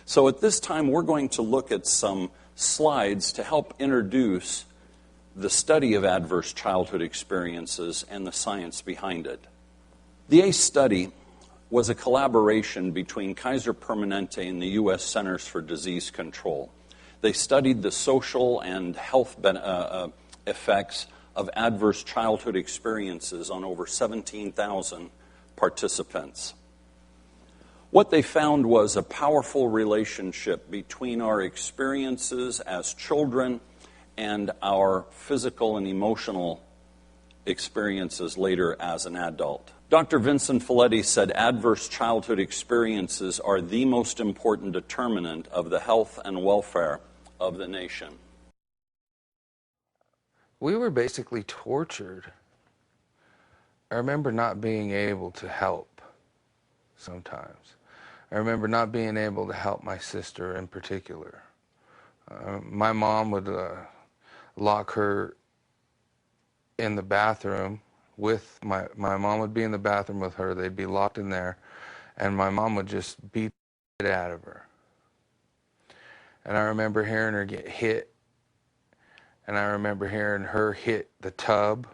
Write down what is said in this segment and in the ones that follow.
So at this time, we're going to look at some slides to help introduce the study of adverse childhood experiences and the science behind it. The ACE study was a collaboration between Kaiser Permanente and the U.S. Centers for Disease Control. They studied the social and health effects of adverse childhood experiences on over 17,000 participants. What they found was a powerful relationship between our experiences as children and our physical and emotional experiences later as an adult. Dr. Vincent Folletti said adverse childhood experiences are the most important determinant of the health and welfare of the nation. We were basically tortured. I remember not being able to help sometimes. I remember not being able to help my sister in particular. My mom would lock her in the bathroom with my mom would be in the bathroom with her. They'd be locked in there, and my mom would just beat it out of her. And I remember hearing her get hit, and I remember hearing her hit the tub.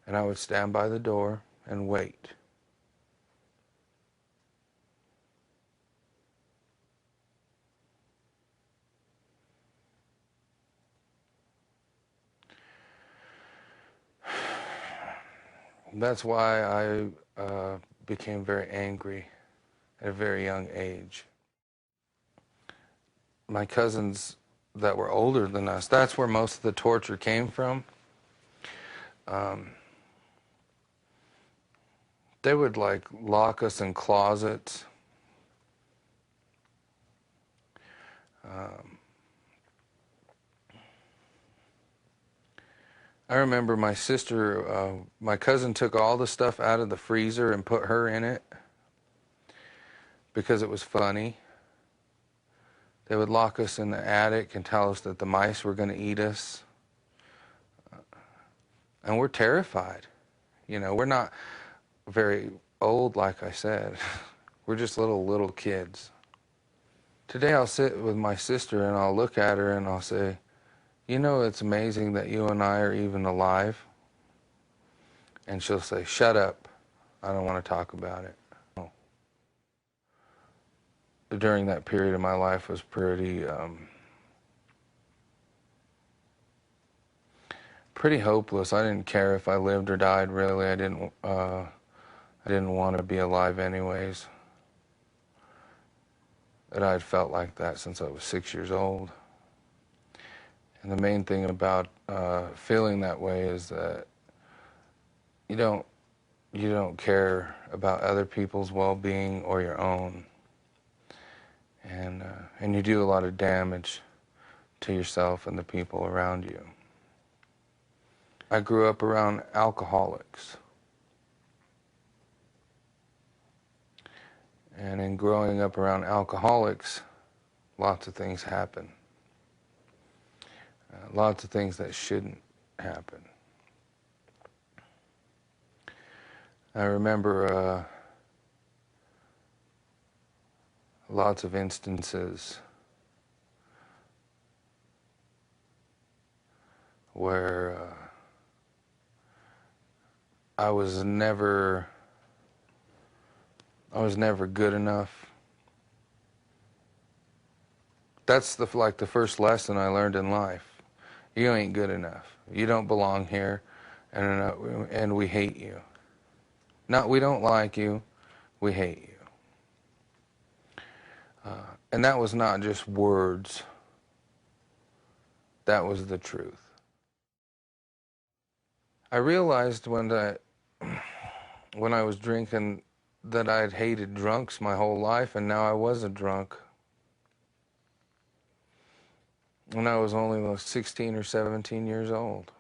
And I would stand by the door and wait. That's why I became very angry at a very young age. My cousins that were older than us, that's where most of the torture came from. They would lock us in closets. I remember my sister, my cousin took all the stuff out of the freezer and put her in it because it was funny. They would lock us in the attic and tell us that the mice were going to eat us. And we're terrified. You know, we're not very old, like I said. We're just little kids. Today I'll sit with my sister and I'll look at her and I'll say, you know, it's amazing that you and I are even alive. And she'll say, shut up. I don't want to talk about it. During that period of my life was pretty hopeless. I didn't care if I lived or died, really. I didn't want to be alive anyways. But I'd felt like that since I was 6 years old. And the main thing about feeling that way is that you don't care about other people's well-being or your own, and you do a lot of damage to yourself and the people around you. I grew up around alcoholics, and in growing up around alcoholics, lots of things happen. Lots of things that shouldn't happen. I remember lots of instances where I was never good enough. That's the first lesson I learned in life. You ain't good enough. You don't belong here, and we hate you. Not we don't like you, we hate you. And that was not just words. That was the truth. I realized when I was drinking that I had hated drunks my whole life, and now I was a drunk. When I was only 16 or 17 years old.